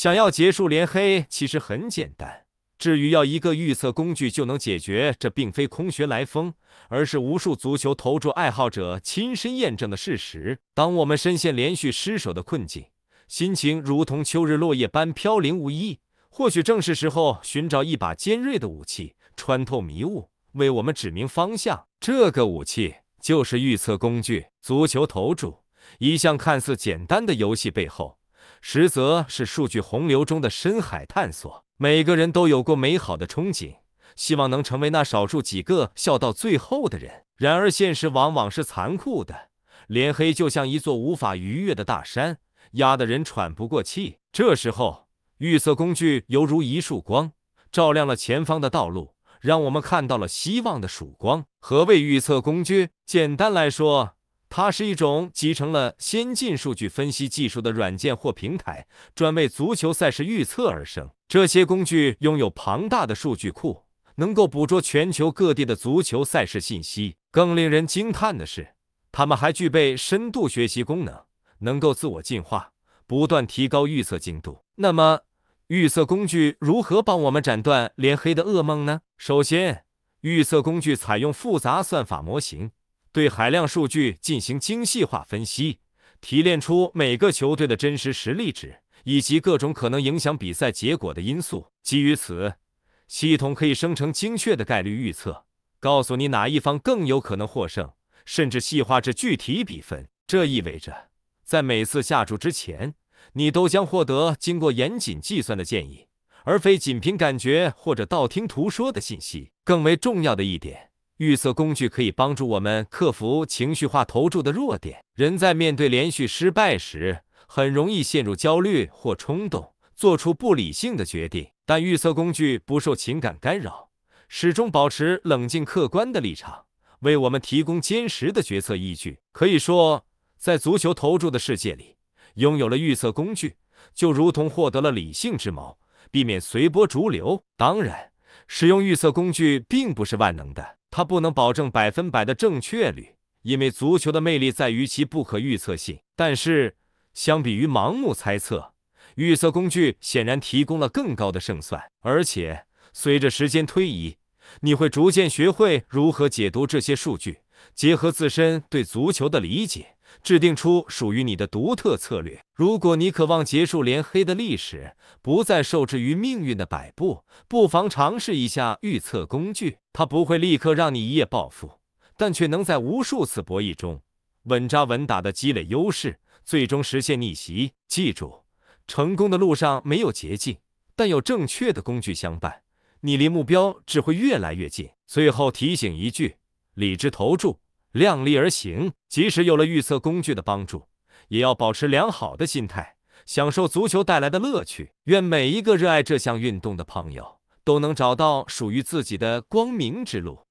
想要结束连黑，其实很简单。至于要一个预测工具就能解决，这并非空穴来风，而是无数足球投注爱好者亲身验证的事实。当我们深陷连续失手的困境，心情如同秋日落叶般飘零无依，或许正是时候寻找一把尖锐的武器，穿透迷雾，为我们指明方向。这个武器就是预测工具。足球投注，一项看似简单的游戏背后，实则是数据洪流中的深海探索。每个人都有过美好的憧憬，希望能成为那少数几个笑到最后的人。然而现实往往是残酷的，连黑就像一座无法逾越的大山，压得人喘不过气。这时候，预测工具犹如一束光，照亮了前方的道路，让我们看到了希望的曙光。何谓预测工具？简单来说，它是一种集成了先进数据分析技术的软件或平台，专为足球赛事预测而生。这些工具拥有庞大的数据库，能够捕捉全球各地的足球赛事信息。更令人惊叹的是，它们还具备深度学习功能，能够自我进化，不断提高预测精度。那么，预测工具如何帮我们斩断连黑的噩梦呢？首先，预测工具采用复杂算法模型，对海量数据进行精细化分析，提炼出每个球队的真实实力值，以及各种可能影响比赛结果的因素。基于此，系统可以生成精确的概率预测，告诉你哪一方更有可能获胜，甚至细化至具体比分。这意味着，在每次下注之前，你都将获得经过严谨计算的建议，而非仅凭感觉或者道听途说的信息。更为重要的一点，预测工具可以帮助我们克服情绪化投注的弱点。人在面对连续失败时，很容易陷入焦虑或冲动，做出不理性的决定。但预测工具不受情感干扰，始终保持冷静客观的立场，为我们提供坚实的决策依据。可以说，在足球投注的世界里，拥有了预测工具，就如同获得了理性之矛，避免随波逐流。当然，使用预测工具并不是万能的，它不能保证100%的正确率，因为足球的魅力在于其不可预测性。但是，相比于盲目猜测，预测工具显然提供了更高的胜算。而且，随着时间推移，你会逐渐学会如何解读这些数据，结合自身对足球的理解，制定出属于你的独特策略。如果你渴望结束连黑的历史，不再受制于命运的摆布，不妨尝试一下预测工具。它不会立刻让你一夜暴富，但却能在无数次博弈中稳扎稳打地积累优势，最终实现逆袭。记住，成功的路上没有捷径，但有正确的工具相伴，你离目标只会越来越近。最后提醒一句，理智投注，量力而行。即使有了预测工具的帮助，也要保持良好的心态，享受足球带来的乐趣。愿每一个热爱这项运动的朋友都能找到属于自己的光明之路。